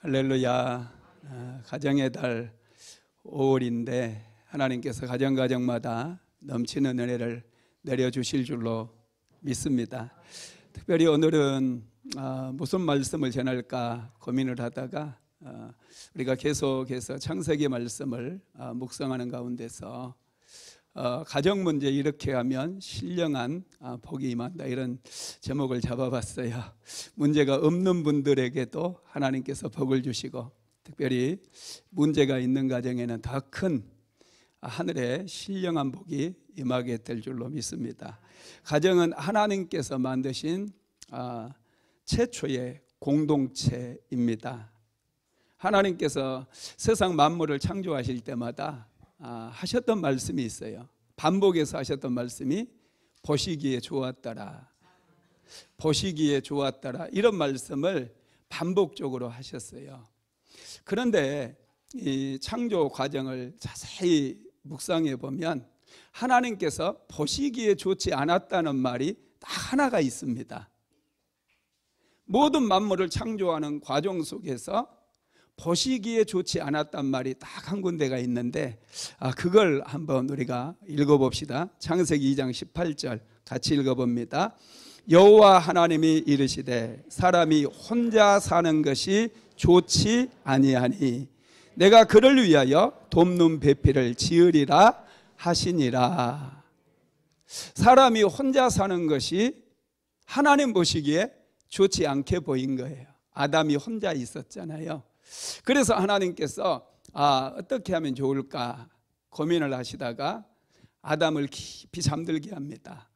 할렐루야. 가정의 달 5월인데 하나님께서 가정마다 넘치는 은혜를 내려주실 줄로 믿습니다. 특별히 오늘은 무슨 말씀을 전할까 고민을 하다가 우리가 계속해서 창세기 말씀을 묵상하는 가운데서 가정 문제 이렇게 하면 신령한 복이 임한다, 이런 제목을 잡아봤어요. 문제가 없는 분들에게도 하나님께서 복을 주시고, 특별히 문제가 있는 가정에는 더 큰 하늘의 신령한 복이 임하게 될 줄로 믿습니다. 가정은 하나님께서 만드신 최초의 공동체입니다. 하나님께서 세상 만물을 창조하실 때마다 하셨던 말씀이 있어요. 반복해서 하셨던 말씀이 보시기에 좋았더라, 보시기에 좋았더라, 이런 말씀을 반복적으로 하셨어요. 그런데 이 창조 과정을 자세히 묵상해 보면 하나님께서 보시기에 좋지 않았다는 말이 딱 하나가 있습니다. 모든 만물을 창조하는 과정 속에서 보시기에 좋지 않았단 말이 딱 한 군데가 있는데 그걸 한번 우리가 읽어봅시다. 창세기 2장 18절 같이 읽어봅니다. 여호와 하나님이 이르시되 사람이 혼자 사는 것이 좋지 아니하니 내가 그를 위하여 돕는 배필을 지으리라 하시니라. 사람이 혼자 사는 것이 하나님 보시기에 좋지 않게 보인 거예요. 아담이 혼자 있었잖아요. 그래서 하나님께서 어떻게 하면 좋을까 고민을 하시다가 아담을 깊이 잠들게 합니다.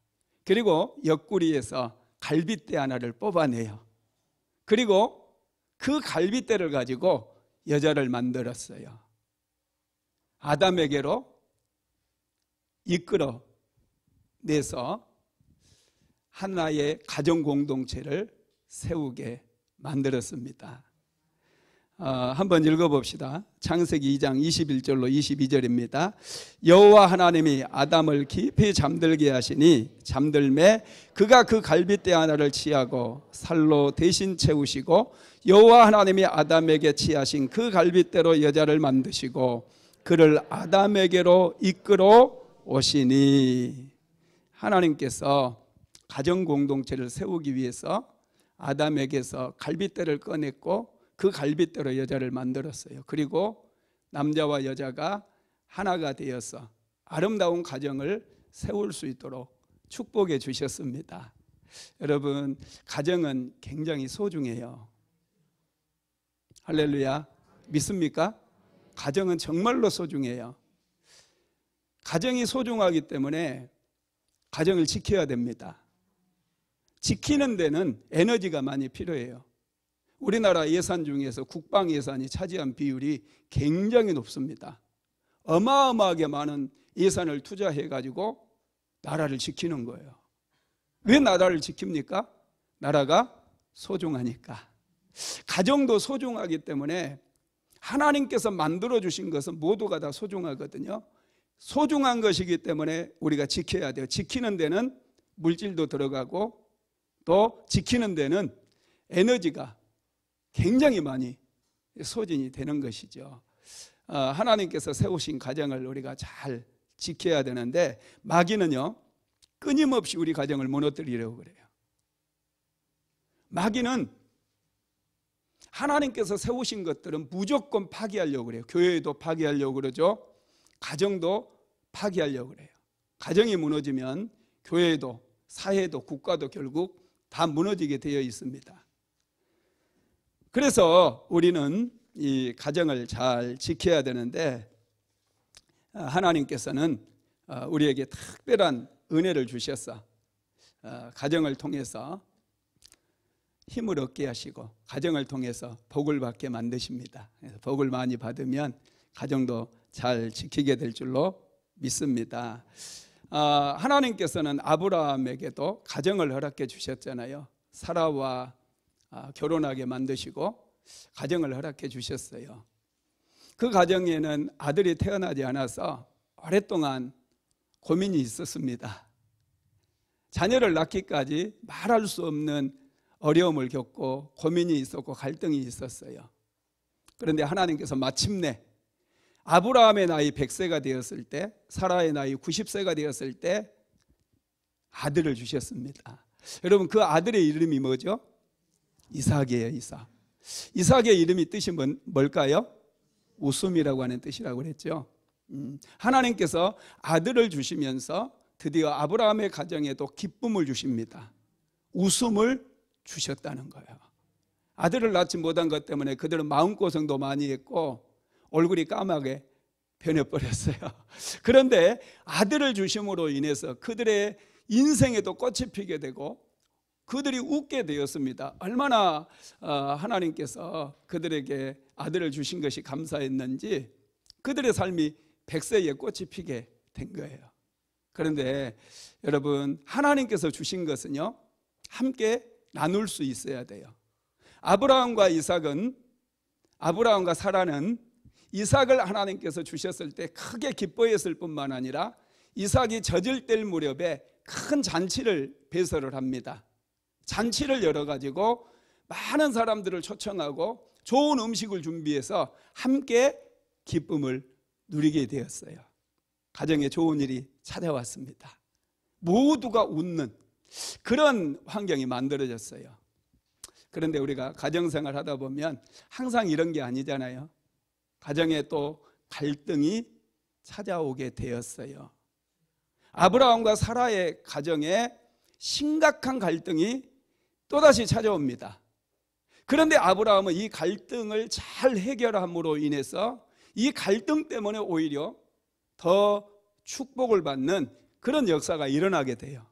그리고 옆구리에서 갈빗대 하나를 뽑아내요. 그리고 그 갈빗대를 가지고 여자를 만들었어요. 아담에게로 이끌어 내서 하나의 가정 공동체를 세우게 만들었습니다. 한번 읽어봅시다. 창세기 2장 21절로 22절입니다. 여호와 하나님이 아담을 깊이 잠들게 하시니 잠들매 그가 그 갈빗대 하나를 취하고 살로 대신 채우시고 여호와 하나님이 아담에게 취하신 그 갈빗대로 여자를 만드시고 그를 아담에게로 이끌어 오시니. 하나님께서 가정 공동체를 세우기 위해서 아담에게서 갈빗대를 꺼냈고 그 갈빗대로 여자를 만들었어요. 그리고 남자와 여자가 하나가 되어서 아름다운 가정을 세울 수 있도록 축복해 주셨습니다. 여러분, 가정은 굉장히 소중해요. 할렐루야. 믿습니까? 가정은 정말로 소중해요. 가정이 소중하기 때문에 가정을 지켜야 됩니다. 지키는 데는 에너지가 많이 필요해요. 우리나라 예산 중에서 국방 예산이 차지한 비율이 굉장히 높습니다. 어마어마하게 많은 예산을 투자해 가지고 나라를 지키는 거예요. 왜 나라를 지킵니까? 나라가 소중하니까. 가정도 소중하기 때문에 하나님께서 만들어 주신 것은 모두가 다 소중하거든요. 소중한 것이기 때문에 우리가 지켜야 돼요. 지키는 데는 물질도 들어가고 또 지키는 데는 에너지가 굉장히 많이 소진이 되는 것이죠. 하나님께서 세우신 가정을 우리가 잘 지켜야 되는데 마귀는요, 끊임없이 우리 가정을 무너뜨리려고 그래요. 마귀는 하나님께서 세우신 것들은 무조건 파괴하려고 그래요. 교회도 파괴하려고 그러죠. 가정도 파괴하려고 그래요. 가정이 무너지면 교회도 사회도 국가도 결국 다 무너지게 되어 있습니다. 그래서 우리는 이 가정을 잘 지켜야 되는데 하나님께서는 우리에게 특별한 은혜를 주셔서 가정을 통해서 힘을 얻게 하시고 가정을 통해서 복을 받게 만드십니다. 복을 많이 받으면 가정도 잘 지키게 될 줄로 믿습니다. 하나님께서는 아브라함에게도 가정을 허락해 주셨잖아요. 사라와 결혼하게 만드시고 가정을 허락해 주셨어요. 그 가정에는 아들이 태어나지 않아서 오랫동안 고민이 있었습니다. 자녀를 낳기까지 말할 수 없는 어려움을 겪고 고민이 있었고 갈등이 있었어요. 그런데 하나님께서 마침내 아브라함의 나이 100세가 되었을 때, 사라의 나이 90세가 되었을 때 아들을 주셨습니다. 여러분, 그 아들의 이름이 뭐죠? 이삭이에요. 이삭. 이삭의 이름이 뜻이 뭘까요? 웃음이라고 하는 뜻이라고 그랬죠. 하나님께서 아들을 주시면서 드디어 아브라함의 가정에도 기쁨을 주십니다. 웃음을 주셨다는 거예요. 아들을 낳지 못한 것 때문에 그들은 마음고생도 많이 했고 얼굴이 까맣게 변해버렸어요. 그런데 아들을 주심으로 인해서 그들의 인생에도 꽃이 피게 되고 그들이 웃게 되었습니다. 얼마나 하나님께서 그들에게 아들을 주신 것이 감사했는지 그들의 삶이 100세에 꽃이 피게 된 거예요. 그런데 여러분, 하나님께서 주신 것은요, 함께 나눌 수 있어야 돼요. 아브라함과 사라는 이삭을 하나님께서 주셨을 때 크게 기뻐했을 뿐만 아니라 이삭이 젖을 뗄 무렵에 큰 잔치를 배설을 합니다. 잔치를 열어가지고 많은 사람들을 초청하고 좋은 음식을 준비해서 함께 기쁨을 누리게 되었어요. 가정에 좋은 일이 찾아왔습니다. 모두가 웃는 그런 환경이 만들어졌어요. 그런데 우리가 가정생활 하다 보면 항상 이런 게 아니잖아요. 가정에 또 갈등이 찾아오게 되었어요. 아브라함과 사라의 가정에 심각한 갈등이 또다시 찾아옵니다. 그런데 아브라함은 이 갈등을 잘 해결함으로 인해서 이 갈등 때문에 오히려 더 축복을 받는 그런 역사가 일어나게 돼요.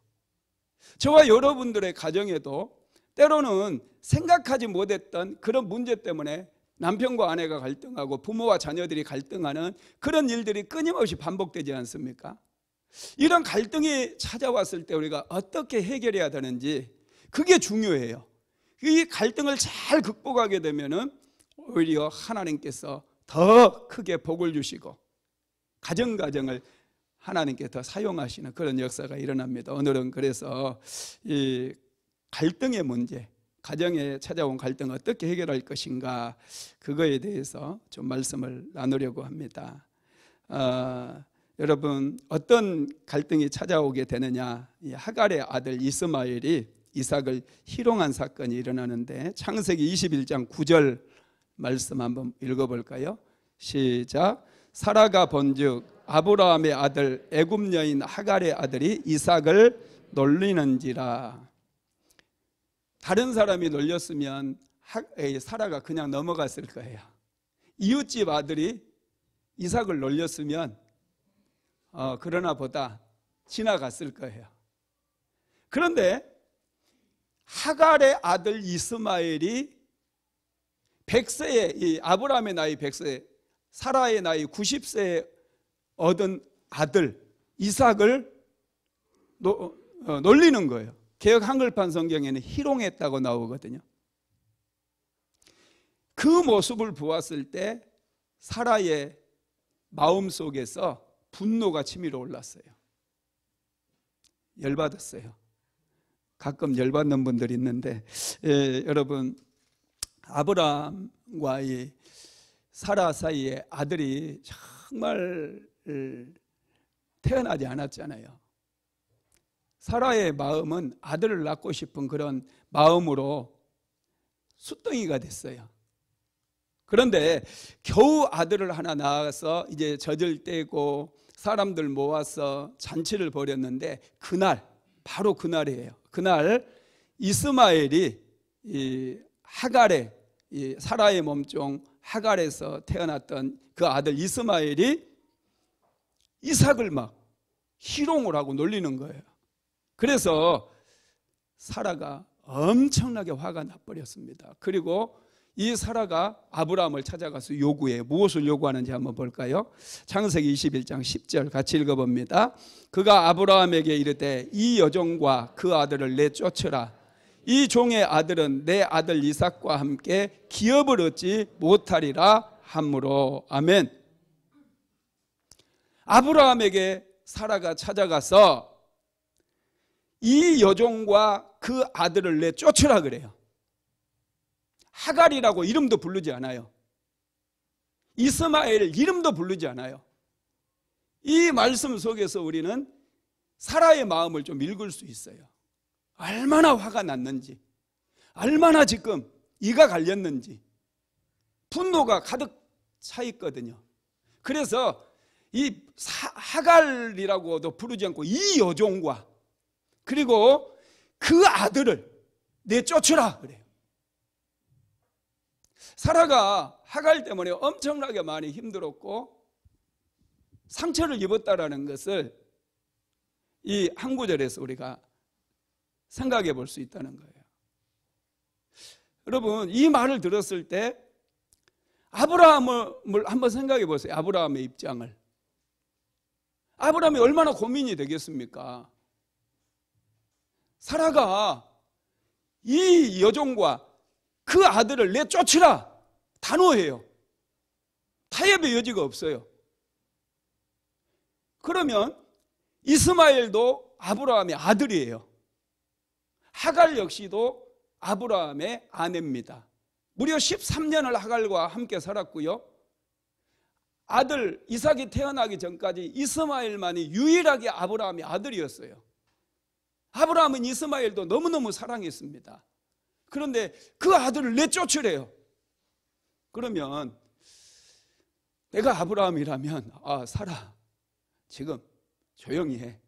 저와 여러분들의 가정에도 때로는 생각하지 못했던 그런 문제 때문에 남편과 아내가 갈등하고 부모와 자녀들이 갈등하는 그런 일들이 끊임없이 반복되지 않습니까? 이런 갈등이 찾아왔을 때 우리가 어떻게 해결해야 되는지 그게 중요해요. 이 갈등을 잘 극복하게 되면은 오히려 하나님께서 더 크게 복을 주시고 가정을 하나님께 더 사용하시는 그런 역사가 일어납니다. 오늘은 그래서 이 갈등의 문제, 가정에 찾아온 갈등을 어떻게 해결할 것인가, 그거에 대해서 좀 말씀을 나누려고 합니다. 여러분, 어떤 갈등이 찾아오게 되느냐, 이 하갈의 아들 이스마엘이 이삭을 희롱한 사건이 일어나는데 창세기 21장 9절 말씀 한번 읽어볼까요? 시작. 사라가 본즉 아브라함의 아들 애굽 여인 하갈의 아들이 이삭을 놀리는지라. 다른 사람이 놀렸으면 사라가 그냥 넘어갔을 거예요. 이웃집 아들이 이삭을 놀렸으면 그러나 보다 지나갔을 거예요. 그런데 하갈의 아들 이스마엘이 100세에, 이 아브라함의 나이 100세, 사라의 나이 90세에 얻은 아들 이삭을 놀리는 거예요. 개역 한글판 성경에는 희롱했다고 나오거든요. 그 모습을 보았을 때 사라의 마음속에서 분노가 치밀어 올랐어요. 열받았어요. 가끔 열받는 분들이 있는데 여러분, 아브라함과 이 사라 사이에 아들이 정말 태어나지 않았잖아요. 사라의 마음은 아들을 낳고 싶은 그런 마음으로 숫덩이가 됐어요. 그런데 겨우 아들을 하나 낳아서 이제 젖을 떼고 사람들 모아서 잔치를 벌였는데 그날, 바로 그날이에요. 그날 이스마엘이 이 하갈의, 이 사라의 몸종 하갈에서 태어났던 그 아들 이스마엘이 이삭을 막 희롱을 하고 놀리는 거예요. 그래서 사라가 엄청나게 화가 나버렸습니다. 그리고 이 사라가 아브라함을 찾아가서 요구해. 무엇을 요구하는지 한번 볼까요? 창세기 21장 10절 같이 읽어봅니다. 그가 아브라함에게 이르되 이 여종과 그 아들을 내쫓으라. 이 종의 아들은 내 아들 이삭과 함께 기업을 얻지 못하리라 하므로. 아멘. 아브라함에게 사라가 찾아가서 이 여종과 그 아들을 내쫓으라 그래요. 하갈이라고 이름도 부르지 않아요. 이스마엘 이름도 부르지 않아요. 이 말씀 속에서 우리는 사라의 마음을 좀 읽을 수 있어요. 얼마나 화가 났는지, 얼마나 지금 이가 갈렸는지, 분노가 가득 차 있거든요. 그래서 이 하갈이라고도 부르지 않고 이 여종과 그리고 그 아들을 내쫓으라 그래요. 사라가 하갈 때문에 엄청나게 많이 힘들었고 상처를 입었다라는 것을 이 한 구절에서 우리가 생각해 볼 수 있다는 거예요. 여러분, 이 말을 들었을 때 아브라함을 한번 생각해 보세요. 아브라함의 입장을. 아브라함이 얼마나 고민이 되겠습니까? 사라가 이 여종과 그 아들을 내쫓으라 단호해요. 타협의 여지가 없어요. 그러면 이스마엘도 아브라함의 아들이에요. 하갈 역시도 아브라함의 아내입니다. 무려 13년을 하갈과 함께 살았고요. 아들 이삭이 태어나기 전까지 이스마엘만이 유일하게 아브라함의 아들이었어요. 아브라함은 이스마엘도 너무너무 사랑했습니다. 그런데 그 아들을 내쫓으래요. 그러면 내가 아브라함이라면 사라, 지금 조용히 해.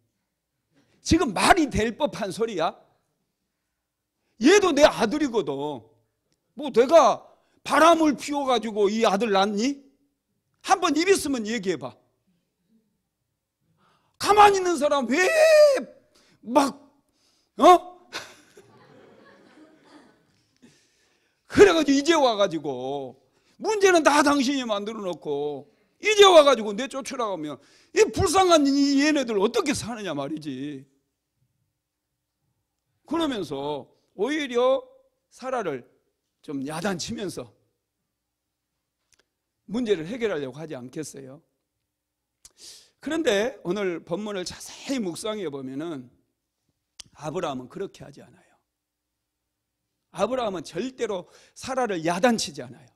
지금 말이 될 법한 소리야? 얘도 내 아들이거든. 뭐 내가 바람을 피워가지고 이 아들 낳니? 한번 입 있으면 얘기해봐. 가만히 있는 사람 왜 그래가지고 이제 와가지고 문제는 다 당신이 만들어 놓고 이제 와가지고 내쫓으라고 하면 이 불쌍한 이 얘네들 어떻게 사느냐 말이지. 그러면서 오히려 사라를 좀 야단치면서 문제를 해결하려고 하지 않겠어요? 그런데 오늘 본문을 자세히 묵상해 보면은 아브라함은 그렇게 하지 않아요. 아브라함은 절대로 사라를 야단치지 않아요.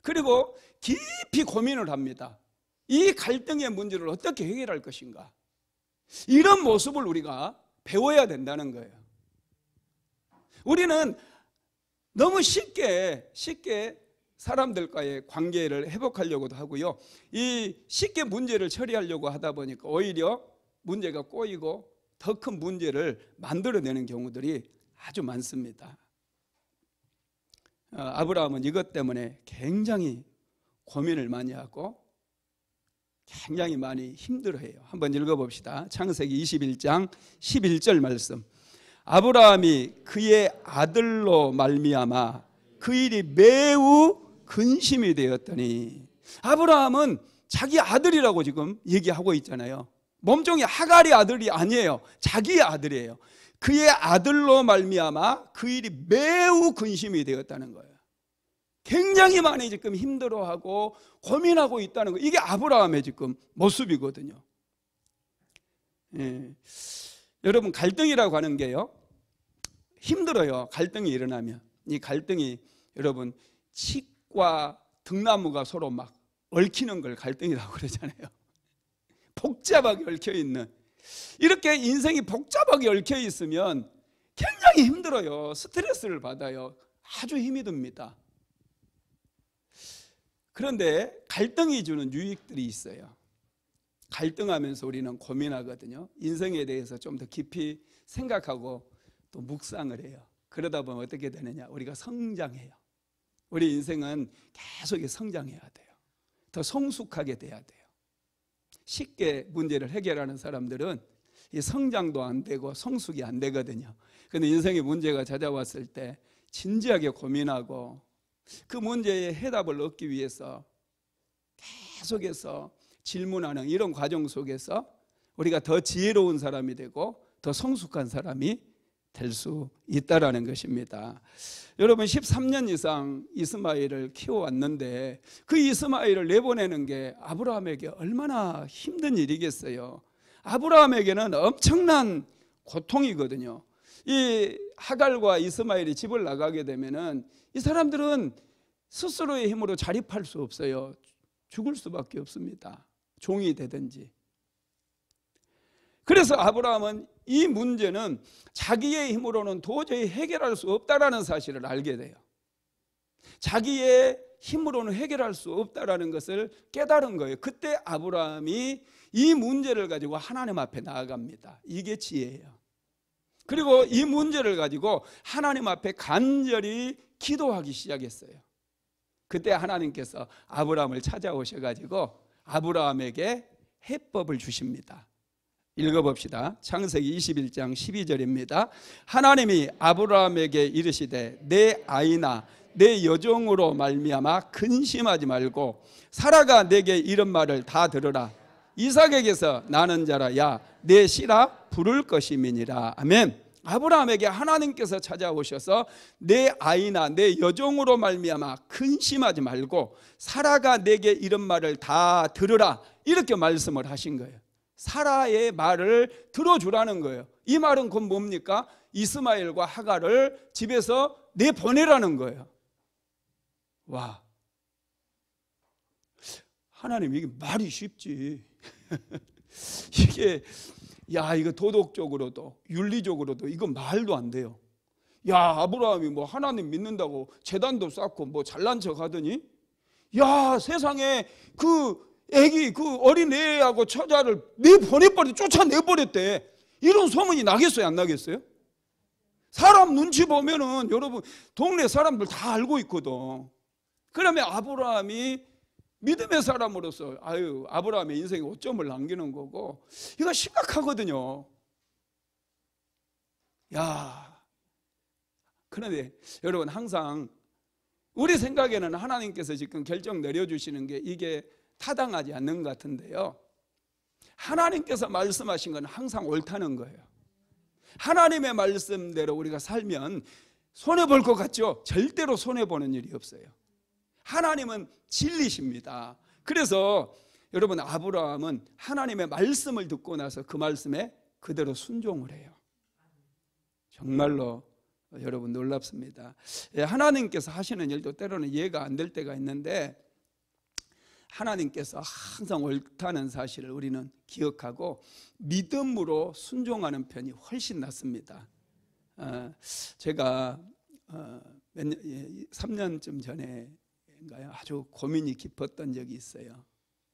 그리고 깊이 고민을 합니다. 이 갈등의 문제를 어떻게 해결할 것인가? 이런 모습을 우리가 배워야 된다는 거예요. 우리는 너무 쉽게 사람들과의 관계를 회복하려고도 하고요. 이 쉽게 문제를 처리하려고 하다 보니까 오히려 문제가 꼬이고 더 큰 문제를 만들어내는 경우들이 아주 많습니다. 아브라함은 이것 때문에 굉장히 고민을 많이 하고 굉장히 많이 힘들어해요. 한번 읽어봅시다. 창세기 21장 11절 말씀. 아브라함이 그의 아들로 말미암아 그 일이 매우 근심이 되었더니, 아브라함은 자기 아들이라고 지금 얘기하고 있잖아요. 몸종이 하갈이 아들이 아니에요. 자기의 아들이에요. 그의 아들로 말미암아 그 일이 매우 근심이 되었다는 거예요. 굉장히 많이 지금 힘들어하고 고민하고 있다는 거예요. 이게 아브라함의 지금 모습이거든요. 여러분, 갈등이라고 하는 게요, 힘들어요. 갈등이 일어나면. 이 갈등이 여러분, 칡과 등나무가 서로 막 얽히는 걸 갈등이라고 그러잖아요. 복잡하게 얽혀 있는, 이렇게 인생이 복잡하게 얽혀 있으면 굉장히 힘들어요. 스트레스를 받아요. 아주 힘이 듭니다. 그런데 갈등이 주는 유익들이 있어요. 갈등하면서 우리는 고민하거든요. 인생에 대해서 좀 더 깊이 생각하고 또 묵상을 해요. 그러다 보면 어떻게 되느냐, 우리가 성장해요. 우리 인생은 계속 성장해야 돼요. 더 성숙하게 돼야 돼요. 쉽게 문제를 해결하는 사람들은 이 성장도 안 되고 성숙이 안 되거든요. 그런데 인생에 문제가 찾아왔을 때 진지하게 고민하고 그 문제의 해답을 얻기 위해서 계속해서 질문하는 이런 과정 속에서 우리가 더 지혜로운 사람이 되고 더 성숙한 사람이 될 수 있다라는 것입니다. 여러분, 13년 이상 이스마엘을 키워왔는데 그 이스마엘을 내보내는 게 아브라함에게 얼마나 힘든 일이겠어요. 아브라함에게는 엄청난 고통이거든요. 이 하갈과 이스마엘이 집을 나가게 되면은 이 사람들은 스스로의 힘으로 자립할 수 없어요. 죽을 수밖에 없습니다. 종이 되든지. 그래서 아브라함은 이 문제는 자기의 힘으로는 도저히 해결할 수 없다라는 사실을 알게 돼요. 자기의 힘으로는 해결할 수 없다라는 것을 깨달은 거예요. 그때 아브라함이 이 문제를 가지고 하나님 앞에 나아갑니다. 이게 지혜예요. 그리고 이 문제를 가지고 하나님 앞에 간절히 기도하기 시작했어요. 그때 하나님께서 아브라함을 찾아오셔가지고 아브라함에게 해법을 주십니다. 읽어봅시다. 창세기 21장 12절입니다. 하나님이 아브라함에게 이르시되 내 아이나 내 여종으로 말미암아 근심하지 말고 사라가 내게 이런 말을 다 들으라. 이삭에게서 나는 자라 야 내 씨라 부를 것임이니라. 아멘. 아브라함에게 하나님께서 찾아오셔서 내 아이나 내 여종으로 말미암아 근심하지 말고 사라가 내게 이런 말을 다 들으라. 이렇게 말씀을 하신 거예요. 사라의 말을 들어주라는 거예요. 이 말은 곧 뭡니까? 이스마엘과 하갈을 집에서 내보내라는 거예요. 와, 하나님 이게 말이 쉽지. 이게 이거 도덕적으로도 윤리적으로도 이거 말도 안 돼요. 아브라함이 뭐 하나님 믿는다고 재단도 쌓고 뭐 잘난 척 하더니 세상에 그 애기 그 어린 애하고 처자를 쫓아내버렸대. 이런 소문이 나겠어요, 안 나겠어요? 사람 눈치 보면은 여러분 동네 사람들 다 알고 있거든. 그러면 아브라함이 믿음의 사람으로서 아브라함의 인생에 오점을 남기는 거고, 이거 심각하거든요. 그런데 여러분 항상 우리 생각에는 하나님께서 지금 결정 내려주시는 게 이게 타당하지 않는 것 같은데요, 하나님께서 말씀하신 건 항상 옳다는 거예요. 하나님의 말씀대로 우리가 살면 손해볼 것 같죠? 절대로 손해보는 일이 없어요. 하나님은 진리십니다. 그래서 여러분 아브라함은 하나님의 말씀을 듣고 나서 그 말씀에 그대로 순종을 해요. 정말로 여러분 놀랍습니다. 하나님께서 하시는 일도 때로는 이해가 안 될 때가 있는데 하나님께서 항상 옳다는 사실을 우리는 기억하고 믿음으로 순종하는 편이 훨씬 낫습니다. 제가 3년쯤 전에 아주 고민이 깊었던 적이 있어요.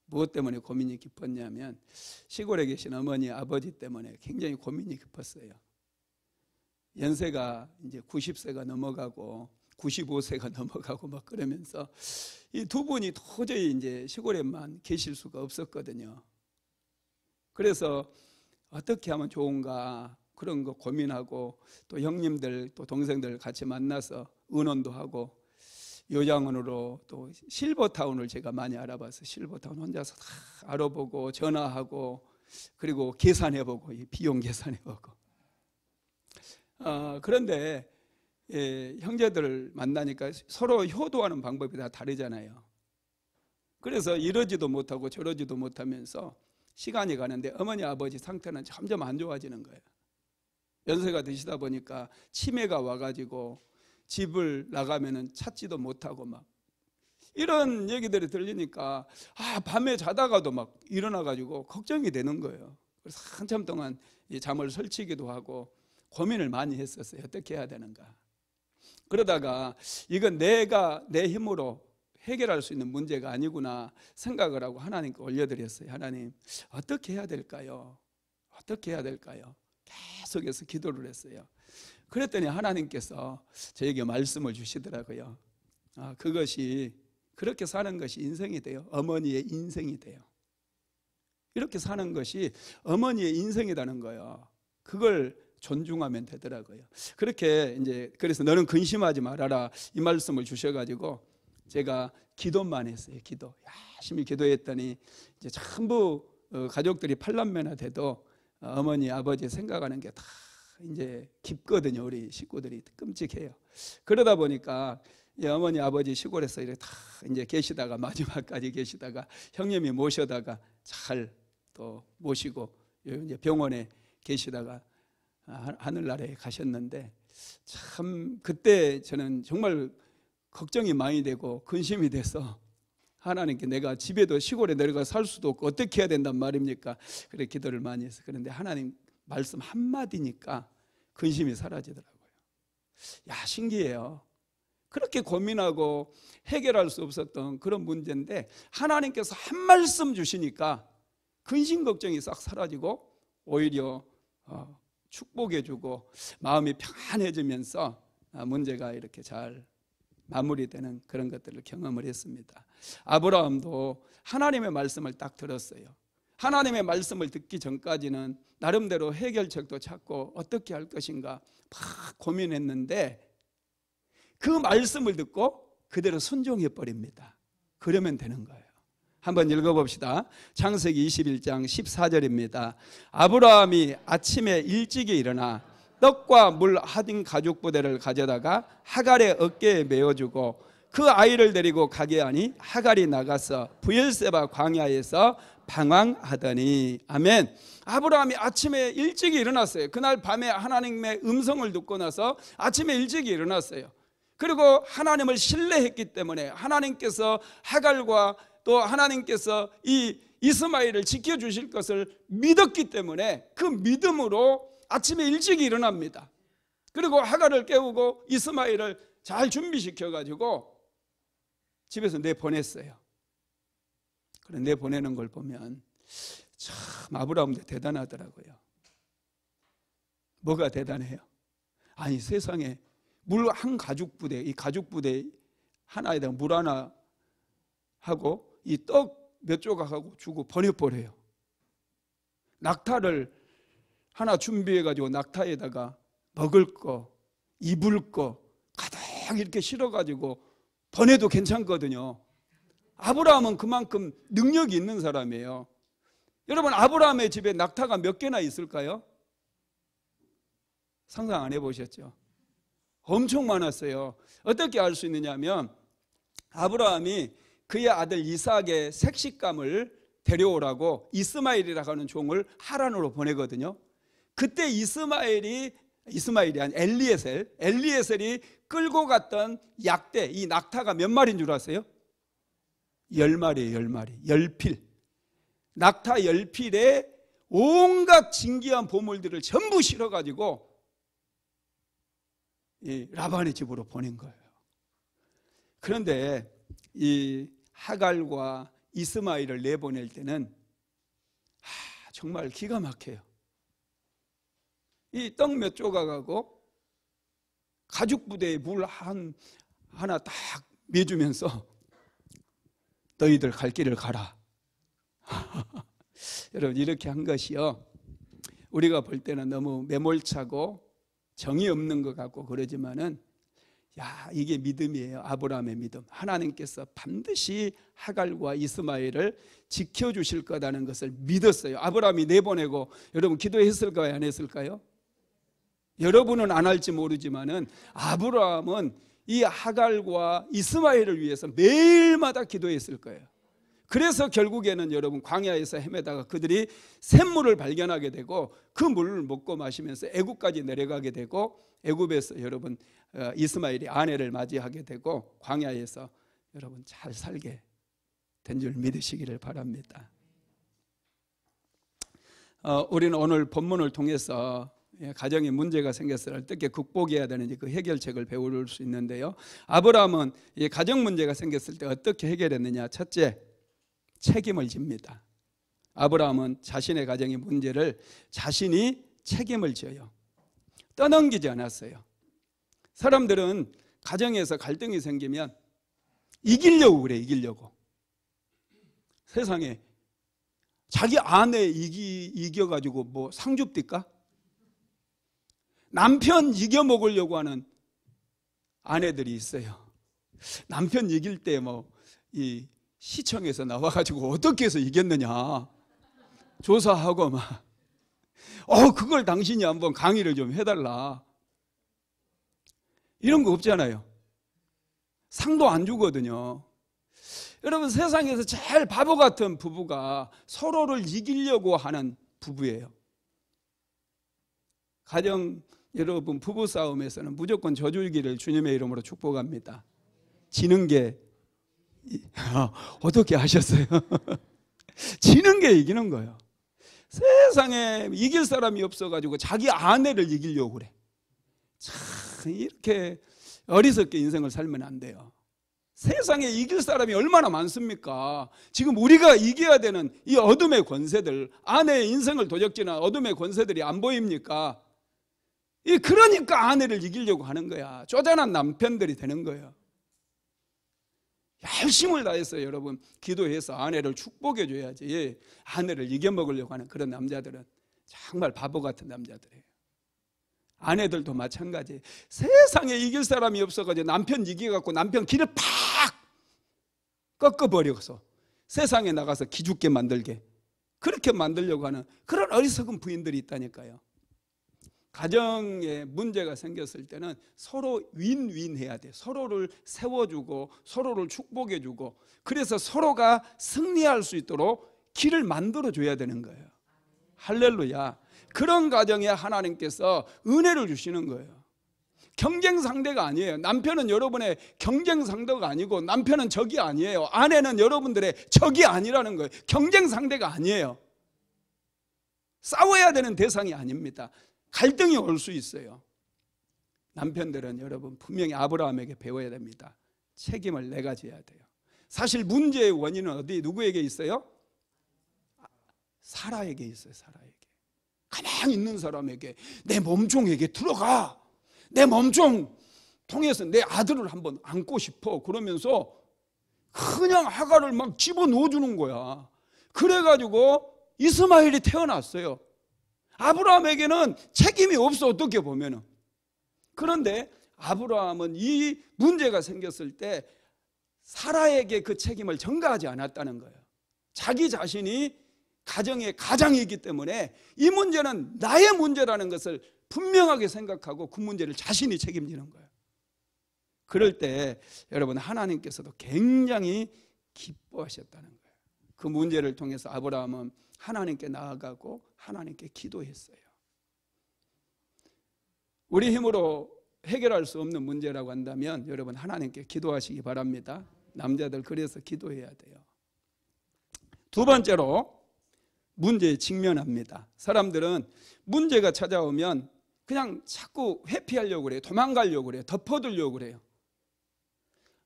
무엇 때문에 고민이 깊었냐면 시골에 계신 어머니 아버지 때문에 굉장히 고민이 깊었어요. 연세가 이제 90세가 넘어가고 95세가 넘어가고 막 그러면서 이 두 분이 도저히 이제 시골에만 계실 수가 없었거든요. 그래서 어떻게 하면 좋은가 그런 거 고민하고 또 형님들 또 동생들 같이 만나서 의논도 하고 요양원으로 또 실버타운을 제가 많이 알아봐서 실버타운 혼자서 다 알아보고 전화하고 그리고 계산해보고 비용 계산해보고 그런데 형제들을 만나니까 서로 효도하는 방법이 다 다르잖아요. 그래서 이러지도 못하고 저러지도 못하면서 시간이 가는데 어머니 아버지 상태는 점점 안 좋아지는 거예요. 연세가 드시다 보니까 치매가 와가지고 집을 나가면은 찾지도 못하고 막 이런 얘기들이 들리니까 밤에 자다가도 막 일어나가지고 걱정이 되는 거예요. 그래서 한참 동안 잠을 설치기도 하고 고민을 많이 했었어요. 어떻게 해야 되는가. 그러다가 이건 내가 내 힘으로 해결할 수 있는 문제가 아니구나 생각을 하고 하나님께 올려드렸어요. 하나님 어떻게 해야 될까요? 어떻게 해야 될까요? 계속해서 기도를 했어요. 그랬더니 하나님께서 저에게 말씀을 주시더라고요. 그것이 그렇게 사는 것이 인생이 돼요. 어머니의 인생이 돼요. 이렇게 사는 것이 어머니의 인생이라는 거예요. 그걸 존중하면 되더라고요. 그렇게 이제 그래서 너는 근심하지 말아라 이 말씀을 주셔가지고 제가 기도만 했어요. 기도 열심히 기도했더니 이제 전부 가족들이 8남매나 돼도 어머니 아버지 생각하는 게 다 이제 깊거든요. 우리 식구들이 끔찍해요. 그러다 보니까 어머니 아버지 시골에서 이렇게 다 이제 계시다가 마지막까지 계시다가 형님이 모셔다가 잘 또 모시고 이제 병원에 계시다가 하늘나라에 가셨는데 참 그때 저는 정말 걱정이 많이 되고 근심이 돼서 하나님께 내가 집에도 시골에 내려가 살 수도 없고 어떻게 해야 된단 말입니까? 그래 기도를 많이 했어요. 그런데 하나님 말씀 한마디니까 근심이 사라지더라고요. 야, 신기해요. 그렇게 고민하고 해결할 수 없었던 그런 문제인데 하나님께서 한 말씀 주시니까 근심 걱정이 싹 사라지고 오히려 축복해 주고 마음이 평안해지면서 문제가 이렇게 잘 마무리되는 그런 것들을 경험을 했습니다. 아브라함도 하나님의 말씀을 딱 들었어요. 하나님의 말씀을 듣기 전까지는 나름대로 해결책도 찾고 어떻게 할 것인가 막 고민했는데 그 말씀을 듣고 그대로 순종해 버립니다. 그러면 되는 거예요. 한번 읽어봅시다. 창세기 21장 14절입니다. 아브라함이 아침에 일찍이 일어나 떡과 물 하딘 가죽 부대를 가져다가 하갈의 어깨에 메어주고 그 아이를 데리고 가게 하니 하갈이 나가서 브엘세바 광야에서 방황하더니. 아멘. 아브라함이 아침에 일찍이 일어났어요. 그날 밤에 하나님의 음성을 듣고 나서 아침에 일찍이 일어났어요. 그리고 하나님을 신뢰했기 때문에 하나님께서 하갈과 또 하나님께서 이 이스마엘을 지켜주실 것을 믿었기 때문에 그 믿음으로 아침에 일찍 일어납니다. 그리고 하갈을 깨우고 이스마엘을 잘 준비시켜가지고 집에서 내보냈어요. 그래 내보내는 걸 보면 참 아브라함도 대단하더라고요. 뭐가 대단해요? 아니 세상에 물 한 가죽 부대, 이 가죽 부대 하나에다가 물 하나 하고 이 떡 몇 조각하고 주고 보내버려요. 낙타를 하나 준비해가지고 낙타에다가 먹을 거, 입을 거 가득 이렇게 실어가지고 보내도 괜찮거든요. 아브라함은 그만큼 능력이 있는 사람이에요. 여러분 아브라함의 집에 낙타가 몇 개나 있을까요? 상상 안 해보셨죠? 엄청 많았어요. 어떻게 알 수 있느냐 하면 아브라함이 그의 아들 이삭의 색식감을 데려오라고 이스마엘이라고 하는 종을 하란으로 보내거든요. 그때 이스마엘이 아니 엘리에셀이 끌고 갔던 약대, 이 낙타가 몇 마리인 줄 아세요? 10마리예요. 10마리. 열필. 낙타 열필에 온갖 진귀한 보물들을 전부 실어가지고 이 라반의 집으로 보낸 거예요. 그런데 이 하갈과 이스마엘을 내보낼 때는 정말 기가 막혀요. 이 떡 몇 조각하고 가죽 부대에 물 하나 딱 매주면서 너희들 갈 길을 가라. 여러분 이렇게 한 것이요, 우리가 볼 때는 너무 매몰차고 정이 없는 것 같고 그러지만은 야 이게 믿음이에요. 아브라함의 믿음. 하나님께서 반드시 하갈과 이스마엘을 지켜주실 거라는 것을 믿었어요. 아브라함이 내보내고 여러분 기도했을까요? 안 했을까요? 여러분은 안 할지 모르지만은 아브라함은 이 하갈과 이스마엘을 위해서 매일마다 기도했을 거예요. 그래서 결국에는 여러분 광야에서 헤매다가 그들이 샘물을 발견하게 되고 그 물을 먹고 마시면서 애굽까지 내려가게 되고 애굽에서 여러분 이스마엘이 아내를 맞이하게 되고 광야에서 여러분 잘 살게 된 줄 믿으시기를 바랍니다. 우리는 오늘 본문을 통해서 가정에 문제가 생겼을 때 어떻게 극복해야 되는지 그 해결책을 배울 수 있는데요. 아브라함은 가정 문제가 생겼을 때 어떻게 해결했느냐. 첫째, 책임을 집니다. 아브라함은 자신의 가정의 문제를 자신이 책임을 져요. 떠넘기지 않았어요. 사람들은 가정에서 갈등이 생기면 이기려고 그래. 이기려고. 세상에 자기 아내 이겨가지고 뭐 상줍니까? 남편 이겨먹으려고 하는 아내들이 있어요. 남편 이길 때 뭐 이 시청에서 나와가지고 어떻게 해서 이겼느냐 조사하고 막 그걸 당신이 한번 강의를 좀 해달라 이런 거 없잖아요. 상도 안 주거든요. 여러분 세상에서 제일 바보 같은 부부가 서로를 이기려고 하는 부부예요. 가정 여러분 부부싸움에서는 무조건 져주기를 주님의 이름으로 축복합니다. 지는 게 어떻게 하셨어요? 지는 게 이기는 거예요. 세상에 이길 사람이 없어가지고 자기 아내를 이기려고 그래. 참 이렇게 어리석게 인생을 살면 안 돼요. 세상에 이길 사람이 얼마나 많습니까? 지금 우리가 이겨야 되는 이 어둠의 권세들, 아내의 인생을 도적질하는 어둠의 권세들이 안 보입니까? 그러니까 아내를 이기려고 하는 거야. 쪼잔한 남편들이 되는 거예요. 열심을 다해서 여러분 기도해서 아내를 축복해 줘야지. 아내를 이겨먹으려고 하는 그런 남자들은 정말 바보 같은 남자들이에요. 아내들도 마찬가지. 세상에 이길 사람이 없어가지고 남편 이겨갖고 남편 길을 팍 꺾어버려서 세상에 나가서 기죽게 만들게, 그렇게 만들려고 하는 그런 어리석은 부인들이 있다니까요. 가정에 문제가 생겼을 때는 서로 윈윈해야 돼. 서로를 세워주고 서로를 축복해주고, 그래서 서로가 승리할 수 있도록 길을 만들어줘야 되는 거예요. 할렐루야. 그런 가정에 하나님께서 은혜를 주시는 거예요. 경쟁 상대가 아니에요. 남편은 여러분의 경쟁 상대가 아니고, 남편은 적이 아니에요. 아내는 여러분들의 적이 아니라는 거예요. 경쟁 상대가 아니에요. 싸워야 되는 대상이 아닙니다. 갈등이 올 수 있어요. 남편들은 여러분 분명히 아브라함에게 배워야 됩니다. 책임을 내가 져야 돼요. 사실 문제의 원인은 어디 누구에게 있어요? 사라에게 있어요. 사라에게. 가만히 있는 사람에게, 내 몸종에게 들어가, 내 몸종 통해서 내 아들을 한번 안고 싶어, 그러면서 그냥 하갈을 막 집어넣어 주는 거야. 그래가지고 이스마엘이 태어났어요. 아브라함에게는 책임이 없어, 어떻게 보면은. 그런데 아브라함은 이 문제가 생겼을 때 사라에게 그 책임을 전가하지 않았다는 거예요. 자기 자신이 가정의 가장이기 때문에 이 문제는 나의 문제라는 것을 분명하게 생각하고 그 문제를 자신이 책임지는 거예요. 그럴 때 여러분 하나님께서도 굉장히 기뻐하셨다는 거예요. 그 문제를 통해서 아브라함은 하나님께 나아가고 하나님께 기도했어요. 우리 힘으로 해결할 수 없는 문제라고 한다면 여러분 하나님께 기도하시기 바랍니다. 남자들 그래서 기도해야 돼요. 두 번째로 문제에 직면합니다. 사람들은 문제가 찾아오면 그냥 자꾸 회피하려고 그래요. 도망가려고 그래요. 덮어두려고 그래요.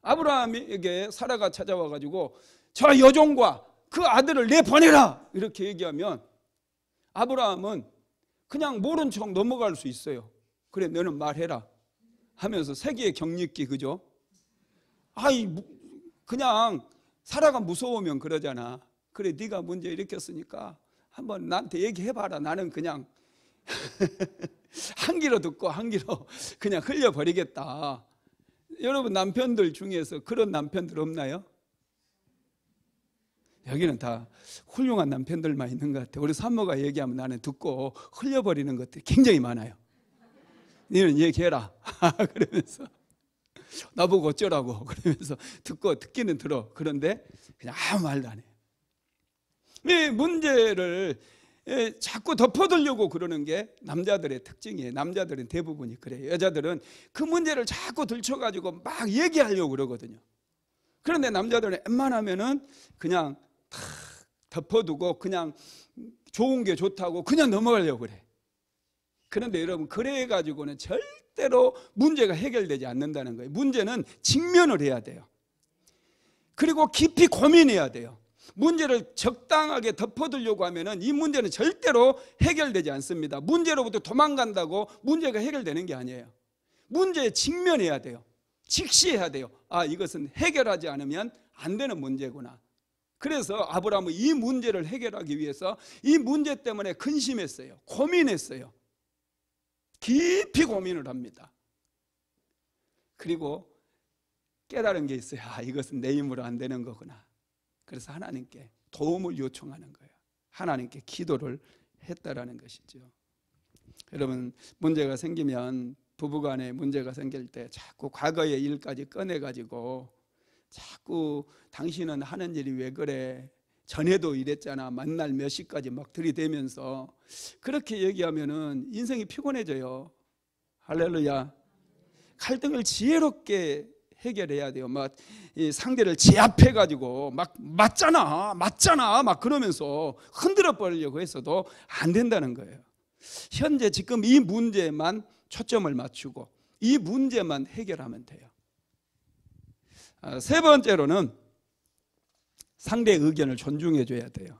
아브라함에게 사라가 찾아와가지고 저 여종과 그 아들을 내보내라 이렇게 얘기하면 아브라함은 그냥 모른 척 넘어갈 수 있어요. 그래 너는 말해라 하면서 세계의 격리기, 그죠? 그냥 사라가 무서우면 그러잖아. 그래 네가 문제 일으켰으니까 한번 나한테 얘기해봐라. 나는 그냥 한 귀로 듣고 한 귀로 그냥 흘려버리겠다. 여러분 남편들 중에서 그런 남편들 없나요? 여기는 다 훌륭한 남편들만 있는 것 같아요. 우리 산모가 얘기하면 나는 듣고 흘려버리는 것들이 굉장히 많아요. 너는 얘기해라 그러면서 나보고 어쩌라고 그러면서 듣기는 들어. 그런데 그냥 아무 말도 안 해요. 이 문제를 자꾸 덮어두려고 그러는 게 남자들의 특징이에요. 남자들은 대부분이 그래요. 여자들은 그 문제를 자꾸 들춰가지고 막 얘기하려고 그러거든요. 그런데 남자들은 웬만하면은 그냥 탁 덮어두고 그냥 좋은 게 좋다고 그냥 넘어가려고 그래. 그런데 여러분 그래가지고는 절대로 문제가 해결되지 않는다는 거예요. 문제는 직면을 해야 돼요. 그리고 깊이 고민해야 돼요. 문제를 적당하게 덮어두려고 하면은 이 문제는 절대로 해결되지 않습니다. 문제로부터 도망간다고 문제가 해결되는 게 아니에요. 문제에 직면해야 돼요. 직시해야 돼요. 이것은 해결하지 않으면 안 되는 문제구나. 그래서 아브라함은 이 문제를 해결하기 위해서 이 문제 때문에 근심했어요. 고민했어요. 깊이 고민을 합니다. 그리고 깨달은 게 있어요. 이것은 내 힘으로 안 되는 거구나. 그래서 하나님께 도움을 요청하는 거예요. 하나님께 기도를 했다라는 것이죠. 여러분 문제가 생기면, 부부간에 문제가 생길 때 자꾸 과거의 일까지 꺼내가지고 자꾸 당신은 하는 일이 왜 그래, 전에도 이랬잖아, 만날 몇 시까지 막 들이대면서 그렇게 얘기하면은 인생이 피곤해져요. 할렐루야. 갈등을 지혜롭게 해결해야 돼요. 막 이 상대를 제압해 가지고 막 맞잖아 막 그러면서 흔들어 버리려고 했어도 안 된다는 거예요. 현재 지금 이 문제만 초점을 맞추고 이 문제만 해결하면 돼요. 세 번째로는 상대의 의견을 존중해 줘야 돼요.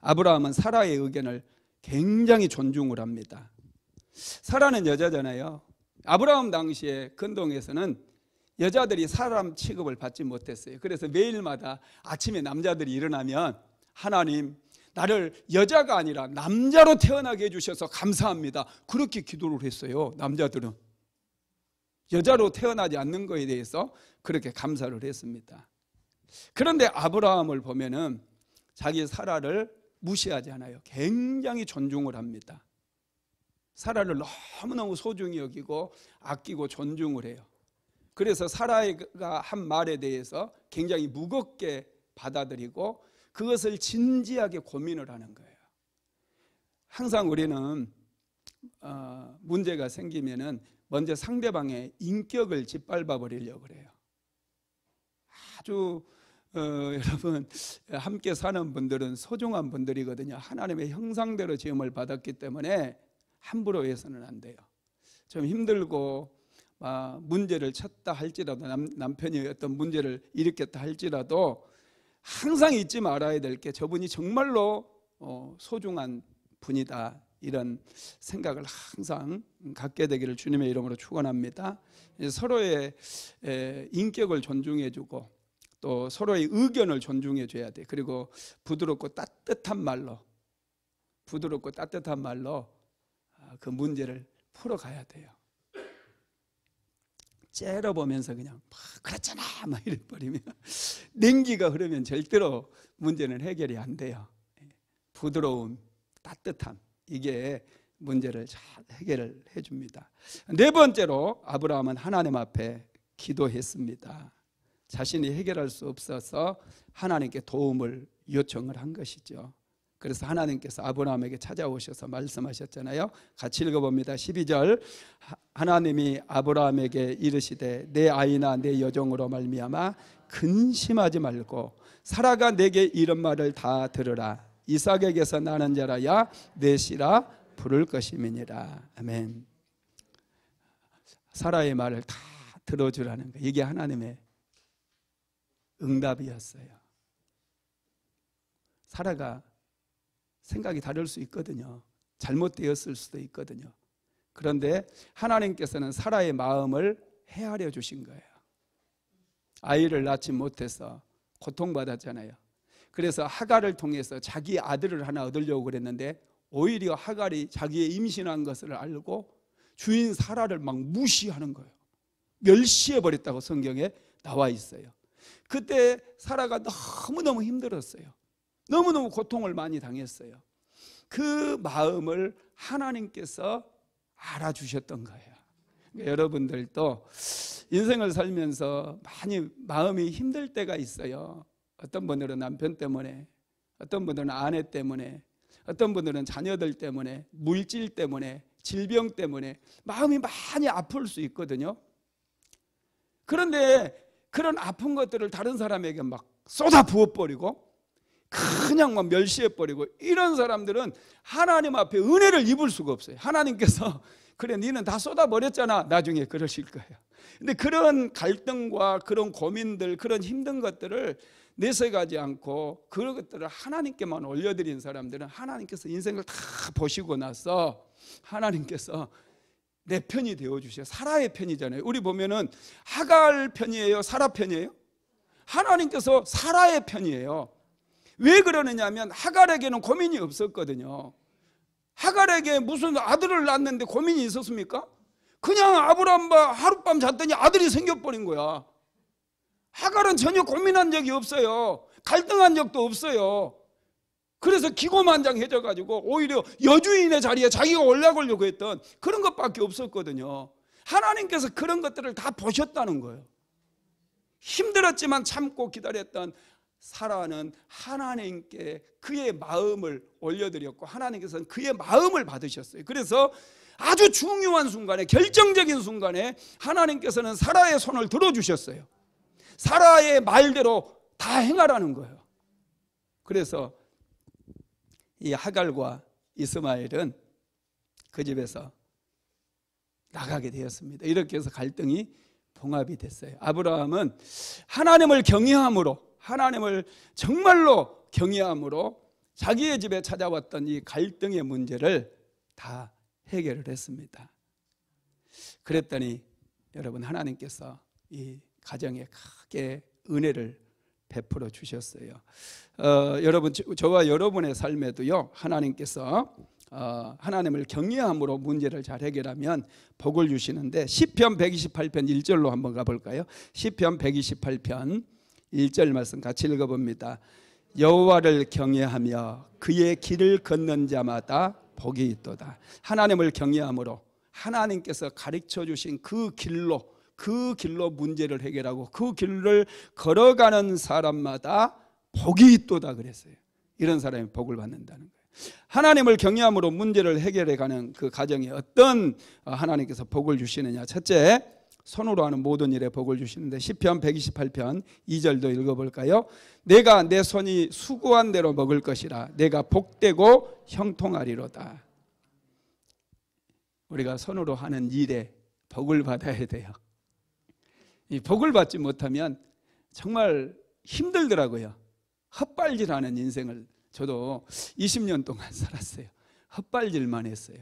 아브라함은 사라의 의견을 굉장히 존중을 합니다. 사라는 여자잖아요. 아브라함 당시에 근동에서는 여자들이 사람 취급을 받지 못했어요. 그래서 매일마다 아침에 남자들이 일어나면 하나님, 나를 여자가 아니라 남자로 태어나게 해주셔서 감사합니다. 그렇게 기도를 했어요. 남자들은 여자로 태어나지 않는 것에 대해서 그렇게 감사를 했습니다. 그런데 아브라함을 보면은 자기 사라를 무시하지 않아요. 굉장히 존중을 합니다. 사라를 너무너무 소중히 여기고 아끼고 존중을 해요. 그래서 사라가 한 말에 대해서 굉장히 무겁게 받아들이고 그것을 진지하게 고민을 하는 거예요. 항상 우리는 문제가 생기면은 먼저 상대방의 인격을 짓밟아 버리려고 그래요. 아주 여러분 함께 사는 분들은 소중한 분들이거든요. 하나님의 형상대로 지음을 받았기 때문에 함부로 해서는 안 돼요. 좀 힘들고 문제를 찾다 할지라도 남편이 어떤 문제를 일으켰다 할지라도 항상 잊지 말아야 될 게 저분이 정말로 소중한 분이다, 이런 생각을 항상 갖게 되기를 주님의 이름으로 축원합니다. 서로의 인격을 존중해주고 또 서로의 의견을 존중해줘야 돼. 그리고 부드럽고 따뜻한 말로 그 문제를 풀어가야 돼요. 째려보면서 그냥 그렇잖아 막 이래버리면 냉기가 흐르면 절대로 문제는 해결이 안 돼요. 부드러움, 따뜻함, 이게 문제를 잘 해결을 해줍니다. 네 번째로 아브라함은 하나님 앞에 기도했습니다. 자신이 해결할 수 없어서 하나님께 도움을 요청을 한 것이죠. 그래서 하나님께서 아브라함에게 찾아오셔서 말씀하셨잖아요. 같이 읽어봅니다. 12절 하나님이 아브라함에게 이르시되 내 아이나 내 여종으로 말미암아 근심하지 말고 사라가 내게 이런 말을 다 들으라. 이삭에게서 나는 자라야 내 씨라 부를 것임이니라. 아멘. 사라의 말을 다 들어주라는 거, 이게 하나님의 응답이었어요. 사라가 생각이 다를 수 있거든요. 잘못되었을 수도 있거든요. 그런데 하나님께서는 사라의 마음을 헤아려 주신 거예요. 아이를 낳지 못해서 고통받았잖아요. 그래서 하갈을 통해서 자기 아들을 하나 얻으려고 그랬는데 오히려 하갈이 자기의 임신한 것을 알고 주인 사라를 막 무시하는 거예요. 멸시해버렸다고 성경에 나와 있어요. 그때 사라가 너무너무 힘들었어요. 너무너무 고통을 많이 당했어요. 그 마음을 하나님께서 알아주셨던 거예요. 그러니까 여러분들도 인생을 살면서 많이 마음이 힘들 때가 있어요. 어떤 분들은 남편 때문에, 어떤 분들은 아내 때문에, 어떤 분들은 자녀들 때문에, 물질 때문에, 질병 때문에 마음이 많이 아플 수 있거든요. 그런데 그런 아픈 것들을 다른 사람에게 막 쏟아 부어버리고 그냥 막 멸시해버리고 이런 사람들은 하나님 앞에 은혜를 입을 수가 없어요. 하나님께서 그래 니는 다 쏟아버렸잖아 나중에 그러실 거예요. 근데 그런 갈등과 그런 고민들, 그런 힘든 것들을 내세가지 않고 그런 것들을 하나님께만 올려드린 사람들은 하나님께서 인생을 다 보시고 나서 하나님께서 내 편이 되어주셔요. 사라의 편이잖아요. 우리 보면은 하갈 편이에요, 사라 편이에요? 하나님께서 사라의 편이에요. 왜 그러느냐 하면 하갈에게는 고민이 없었거든요. 하갈에게 무슨 아들을 낳았는데 고민이 있었습니까? 그냥 아브라함과 하룻밤 잤더니 아들이 생겨버린 거야. 하갈은 전혀 고민한 적이 없어요. 갈등한 적도 없어요. 그래서 기고만장해져 가지고 오히려 여주인의 자리에 자기가 올라가려고 했던 그런 것밖에 없었거든요. 하나님께서 그런 것들을 다 보셨다는 거예요. 힘들었지만 참고 기다렸던 사라는 하나님께 그의 마음을 올려드렸고 하나님께서는 그의 마음을 받으셨어요. 그래서 아주 중요한 순간에, 결정적인 순간에 하나님께서는 사라의 손을 들어주셨어요. 사라의 말대로 다 행하라는 거예요. 그래서 이 하갈과 이스마엘은 그 집에서 나가게 되었습니다. 이렇게 해서 갈등이 봉합이 됐어요. 아브라함은 하나님을 경외함으로, 하나님을 정말로 경외함으로 자기의 집에 찾아왔던 이 갈등의 문제를 다 해결을 했습니다. 그랬더니 여러분, 하나님께서 이 가정에 크게 은혜를 베풀어 주셨어요. 여러분, 저와 여러분의 삶에도요, 하나님께서 하나님을 경외함으로 문제를 잘 해결하면 복을 주시는데, 시편 128편 1절로 한번 가볼까요? 시편 128편 1절 말씀 같이 읽어봅니다. 여호와를 경외하며 그의 길을 걷는 자마다 복이 있도다. 하나님을 경외함으로 하나님께서 가르쳐 주신 그 길로 문제를 해결하고 그 길을 걸어가는 사람마다 복이 있도다 그랬어요. 이런 사람이 복을 받는다는 거예요. 하나님을 경외함으로 문제를 해결해가는 그 가정에 어떤 하나님께서 복을 주시느냐. 첫째, 손으로 하는 모든 일에 복을 주시는데, 시편 128편 2절도 읽어볼까요? 내가 내 손이 수고한 대로 먹을 것이라. 내가 복되고 형통하리로다. 우리가 손으로 하는 일에 복을 받아야 돼요. 이 복을 받지 못하면 정말 힘들더라고요. 헛발질하는 인생을 저도 20년 동안 살았어요. 헛발질만 했어요.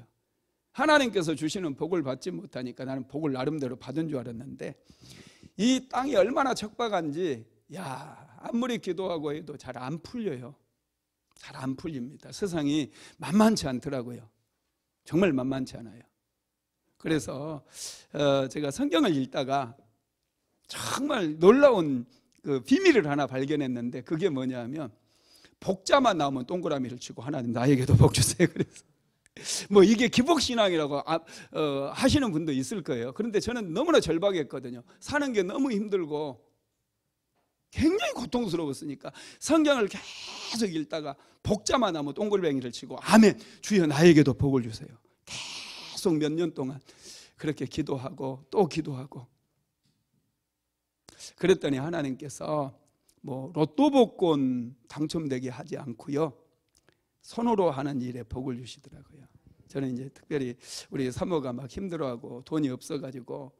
하나님께서 주시는 복을 받지 못하니까 나는 복을 나름대로 받은 줄 알았는데, 이 땅이 얼마나 척박한지, 아무리 기도하고 해도 잘 안 풀려요. 잘 안 풀립니다. 세상이 만만치 않더라고요. 정말 만만치 않아요. 그래서 제가 성경을 읽다가 정말 놀라운 그 비밀을 하나 발견했는데, 그게 뭐냐면 복자만 나오면 동그라미를 치고 하나님 나에게도 복 주세요. 그래서 뭐 이게 기복신앙이라고 하시는 분도 있을 거예요. 그런데 저는 너무나 절박했거든요. 사는 게 너무 힘들고 굉장히 고통스러웠으니까 성경을 계속 읽다가 복자만 나오면 동글뱅이를 치고 아멘, 주여 나에게도 복을 주세요. 계속 몇 년 동안 그렇게 기도하고 또 기도하고, 그랬더니 하나님께서 뭐 로또 복권 당첨되게 하지 않고요, 손으로 하는 일에 복을 주시더라고요. 저는 이제 특별히 우리 사모가 막 힘들어하고 돈이 없어가지고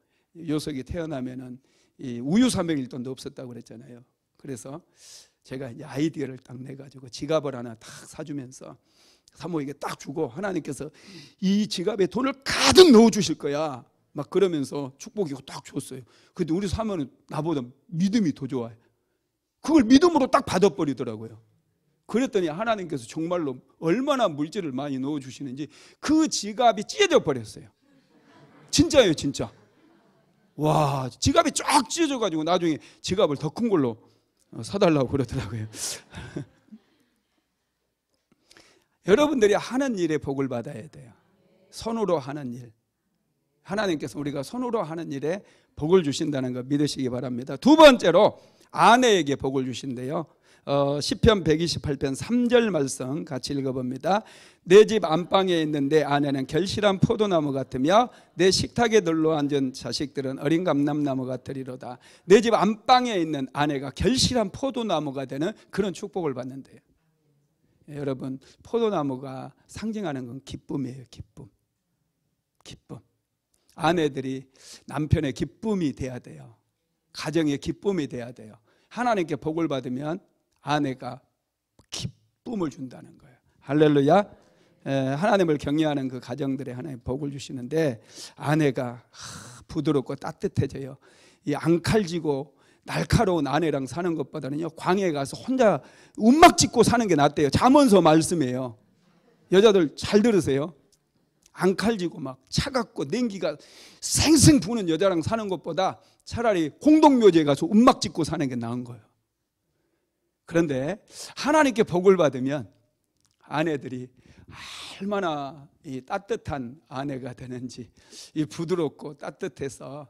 요석이 태어나면은 이 우유 300일 돈도 없었다고 그랬잖아요. 그래서 제가 이제 아이디어를 딱 내가지고 지갑을 하나 딱 사주면서 사모에게 딱 주고, 하나님께서 이 지갑에 돈을 가득 넣어주실 거야 막 그러면서 축복이고 딱 줬어요. 근데 우리 사모는 나보다 믿음이 더 좋아요. 그걸 믿음으로 딱 받아버리더라고요. 그랬더니 하나님께서 정말로 얼마나 물질을 많이 넣어주시는지 그 지갑이 찢어져 버렸어요. 진짜예요, 진짜. 와, 지갑이 쫙 찢어져가지고 나중에 지갑을 더 큰 걸로 사달라고 그러더라고요. 여러분들이 하는 일에 복을 받아야 돼요. 손으로 하는 일. 하나님께서 우리가 손으로 하는 일에 복을 주신다는 거 믿으시기 바랍니다. 두 번째로 아내에게 복을 주신대요. 시편 128편 3절 말씀 같이 읽어봅니다. 내 집 안방에 있는 내 아내는 결실한 포도나무 같으며 내 식탁에 들러 앉은 자식들은 어린 감람나무 같으리로다. 내 집 안방에 있는 아내가 결실한 포도나무가 되는 그런 축복을 받는데요. 여러분, 포도나무가 상징하는 건 기쁨이에요. 기쁨. 아내들이 남편의 기쁨이 돼야 돼요. 가정의 기쁨이 돼야 돼요. 하나님께 복을 받으면 아내가 기쁨을 준다는 거예요. 할렐루야. 하나님을 경외하는 그 가정들에 하나님 복을 주시는데, 아내가 부드럽고 따뜻해져요. 이 앙칼지고 날카로운 아내랑 사는 것보다는요, 광야에 가서 혼자 움막 짓고 사는 게 낫대요. 잠언서 말씀이에요. 여자들 잘 들으세요. 앙칼지고 막 차갑고 냉기가 쌩쌩 부는 여자랑 사는 것보다 차라리 공동묘지에 가서 움막 짓고 사는 게 나은 거예요. 그런데 하나님께 복을 받으면 아내들이 얼마나 이 따뜻한 아내가 되는지, 이 부드럽고 따뜻해서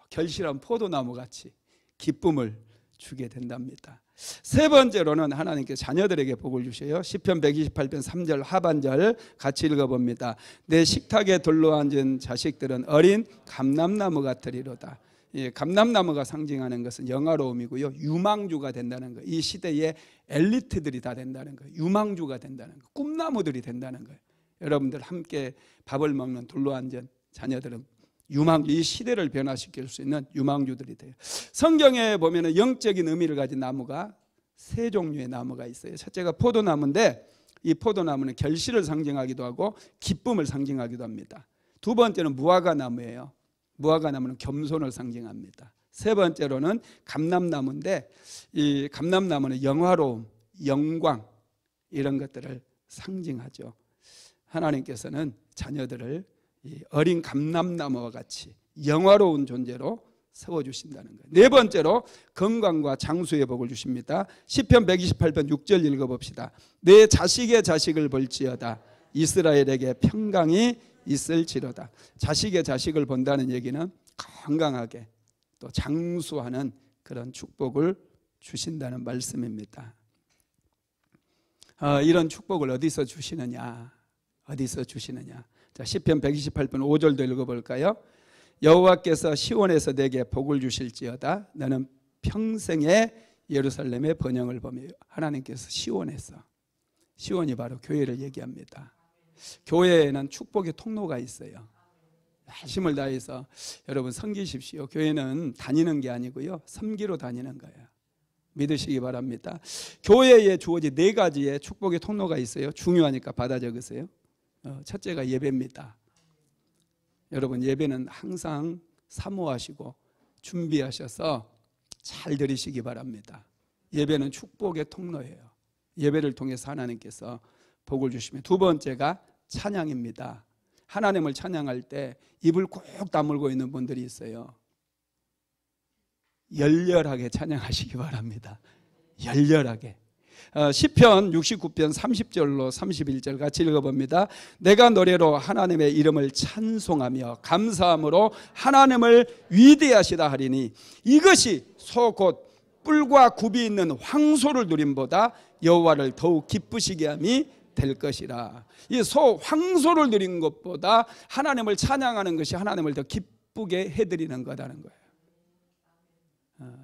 결실한 포도나무 같이 기쁨을 주게 된답니다. 세 번째로는 하나님께 자녀들에게 복을 주셔요. 시편 128편 3절 하반절 같이 읽어봅니다. 내 식탁에 둘러앉은 자식들은 어린 감람나무 같으리로다. 감람나무가 상징하는 것은 영화로움이고요, 유망주가 된다는 거예요. 이 시대의 엘리트들이 다 된다는 거예요. 유망주가 된다는 거예요. 꿈나무들이 된다는 거예요. 여러분들 함께 밥을 먹는 둘러앉은 자녀들은 유망주, 이 시대를 변화시킬 수 있는 유망주들이 돼요. 성경에 보면은 영적인 의미를 가진 나무가 세 종류의 나무가 있어요. 첫째가 포도나무인데, 이 포도나무는 결실을 상징하기도 하고 기쁨을 상징하기도 합니다. 두 번째는 무화과나무예요. 무화과나무는 겸손을 상징합니다. 세 번째로는 감람나무인데, 이 감람나무는 영화로움, 영광, 이런 것들을 상징하죠. 하나님께서는 자녀들을 어린 감람나무와 같이 영화로운 존재로 세워주신다는 거예요. 네 번째로 건강과 장수의 복을 주십니다. 시편 128편 6절 읽어봅시다. 내 자식의 자식을 볼지어다 이스라엘에게 평강이 있을지로다. 자식의 자식을 본다는 얘기는 건강하게 또 장수하는 그런 축복을 주신다는 말씀입니다. 이런 축복을 어디서 주시느냐? 어디서 주시느냐? 자, 시편 128편 5절도 읽어볼까요? 여호와께서 시온에서 내게 복을 주실지어다. 너는 평생에 예루살렘의 번영을 보며. 하나님께서 시온에서, 시온이 바로 교회를 얘기합니다. 교회에는 축복의 통로가 있어요. 힘을 다해서 여러분 섬기십시오. 교회는 다니는 게 아니고요, 섬기러 다니는 거예요. 믿으시기 바랍니다. 교회에 주어진 네 가지의 축복의 통로가 있어요. 중요하니까 받아 적으세요. 첫째가 예배입니다. 여러분, 예배는 항상 사모하시고 준비하셔서 잘 들으시기 바랍니다. 예배는 축복의 통로예요. 예배를 통해서 하나님께서 복을 주시면. 두 번째가 찬양입니다. 하나님을 찬양할 때 입을 꼭 다물고 있는 분들이 있어요. 열렬하게 찬양하시기 바랍니다. 열렬하게. 시편 69편 30절로 31절 같이 읽어봅니다. 내가 노래로 하나님의 이름을 찬송하며 감사함으로 하나님을 위대하시다 하리니 이것이 소 곧 뿔과 굽이 있는 황소를 누림보다 여호와를 더욱 기쁘시게 함이 될 것이라. 이 소 황소를 누린 것보다 하나님을 찬양하는 것이 하나님을 더 기쁘게 해드리는 거라는 거예요.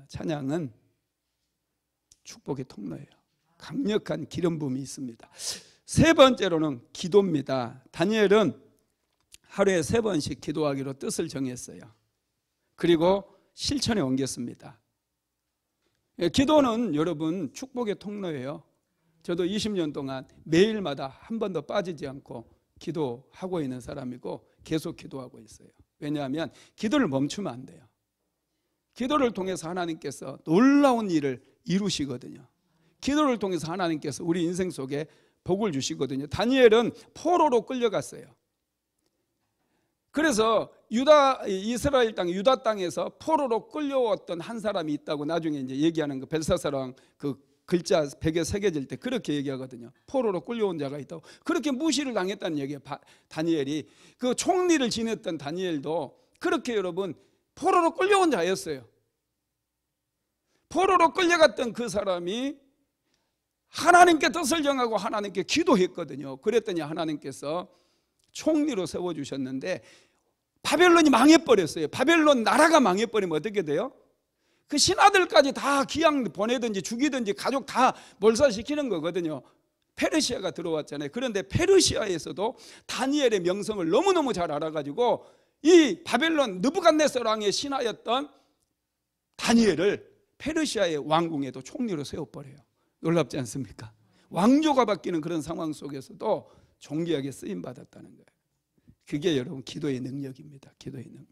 찬양은 축복의 통로예요. 강력한 기름 부음이 있습니다. 세 번째로는 기도입니다. 다니엘은 하루에 3번씩 기도하기로 뜻을 정했어요. 그리고 실천에 옮겼습니다. 기도는 여러분 축복의 통로예요. 저도 20년 동안 매일마다 한 번도 빠지지 않고 기도하고 있는 사람이고 계속 기도하고 있어요. 왜냐하면 기도를 멈추면 안 돼요. 기도를 통해서 하나님께서 놀라운 일을 이루시거든요. 기도를 통해서 하나님께서 우리 인생 속에 복을 주시거든요. 다니엘은 포로로 끌려갔어요. 그래서 이스라엘 땅, 유다 땅에서 포로로 끌려왔던 한 사람이 있다고 나중에 이제 얘기하는 거, 벨사사랑 그 글자 벽에 새겨질 때 그렇게 얘기하거든요. 포로로 끌려온 자가 있다고. 그렇게 무시를 당했다는 얘기예요. 다니엘이. 그 총리를 지냈던 다니엘도 그렇게 여러분 포로로 끌려온 자였어요. 포로로 끌려갔던 그 사람이 하나님께 뜻을 정하고 하나님께 기도했거든요. 그랬더니 하나님께서 총리로 세워주셨는데 바벨론이 망해버렸어요. 바벨론 나라가 망해버리면 어떻게 돼요? 그 신하들까지 다 기양 보내든지 죽이든지 가족 다 몰살시키는 거거든요. 페르시아가 들어왔잖아요. 그런데 페르시아에서도 다니엘의 명성을 너무너무 잘 알아가지고 이 바벨론 느부갓네살 왕의 신하였던 다니엘을 페르시아의 왕궁에도 총리로 세워버려요. 놀랍지 않습니까? 왕조가 바뀌는 그런 상황 속에서도 존귀하게 쓰임받았다는 거예요. 그게 여러분 기도의 능력입니다. 기도의 능력.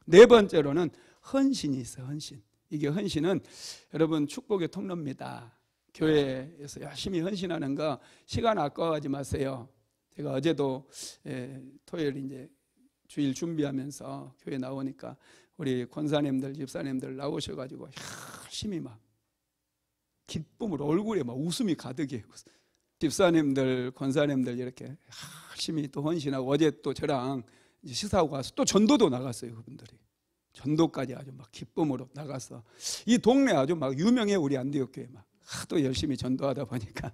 네 번째로는 헌신이 있어요. 헌신. 이게 헌신은 여러분 축복의 통로입니다. 교회에서 열심히 헌신하는 거 시간 아까워하지 마세요. 제가 어제도 토요일 이제 주일 준비하면서 교회 나오니까 우리 권사님들, 집사님들 나오셔가지고 열심히 막 기쁨으로 얼굴에 막 웃음이 가득해요. 집사님들, 권사님들 이렇게 열심히 또 헌신하고 어제 또 저랑 이제 식사하고 가서 또 전도도 나갔어요. 그분들이 전도까지 아주 막 기쁨으로 나가서 이 동네 아주 막 유명해. 우리 안디옥교회 막 하도 열심히 전도하다 보니까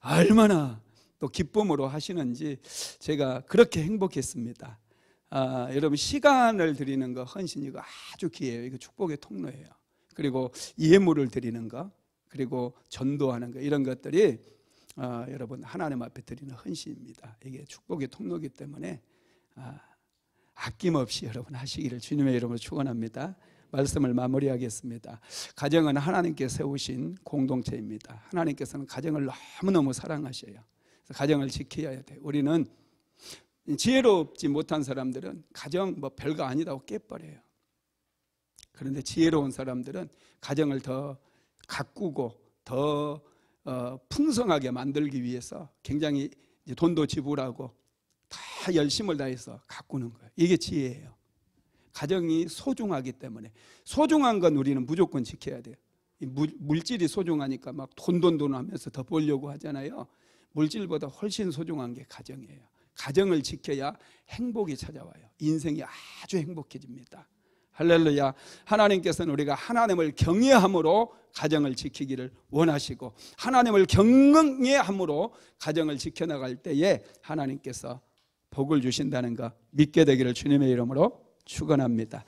얼마나 또 기쁨으로 하시는지 제가 그렇게 행복했습니다. 여러분 시간을 드리는 거, 헌신 이거 아주 귀해요. 이거 축복의 통로예요. 그리고 예물을 드리는 거, 그리고 전도하는 거, 이런 것들이 여러분 하나님 앞에 드리는 헌신입니다. 이게 축복의 통로이기 때문에 아낌없이 여러분 하시기를 주님의 이름으로 축원합니다. 말씀을 마무리하겠습니다. 가정은 하나님께 세우신 공동체입니다. 하나님께서는 가정을 너무너무 사랑하셔요. 그래서 가정을 지켜야 돼요. 우리는 지혜롭지 못한 사람들은 가정 뭐 별거 아니다고 깨버려요. 그런데 지혜로운 사람들은 가정을 더 가꾸고 더 풍성하게 만들기 위해서 굉장히 이제 돈도 지불하고 다 열심을 다해서 가꾸는 거예요. 이게 지혜예요. 가정이 소중하기 때문에, 소중한 건 우리는 무조건 지켜야 돼요. 물질이 소중하니까 막 돈 하면서 더 벌려고 하잖아요. 물질보다 훨씬 소중한 게 가정이에요. 가정을 지켜야 행복이 찾아와요. 인생이 아주 행복해집니다. 할렐루야. 하나님께서는 우리가 하나님을 경외함으로 가정을 지키기를 원하시고, 하나님을 경외함으로 가정을 지켜나갈 때에 하나님께서 복을 주신다는 거 믿게 되기를 주님의 이름으로 축원합니다.